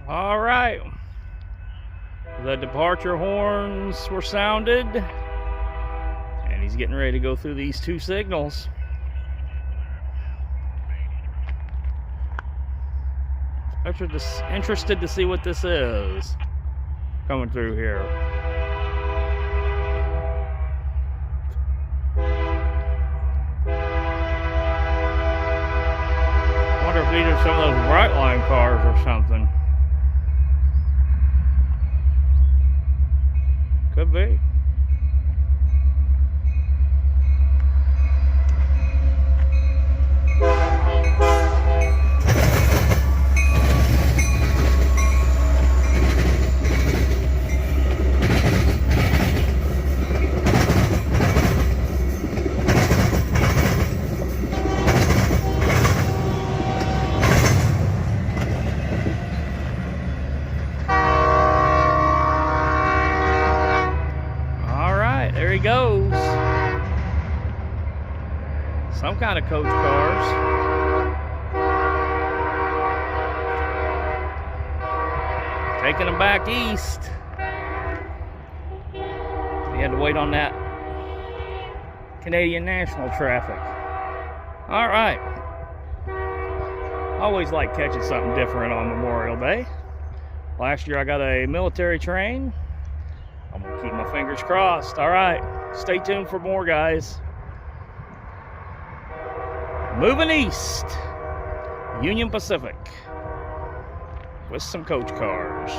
All right. The departure horns were sounded, and he's getting ready to go through these two signals. Interested to see what this is coming through here. Wonder if these are some of those Brightline cars or something. Could be. There he goes. Some kind of coach cars. Taking them back east. He had to wait on that Canadian National traffic. All right. Always like catching something different on Memorial Day. Last year I got a military train. I'm gonna keep my fingers crossed. All right, stay tuned for more, guys. Moving east, Union Pacific with some coach cars.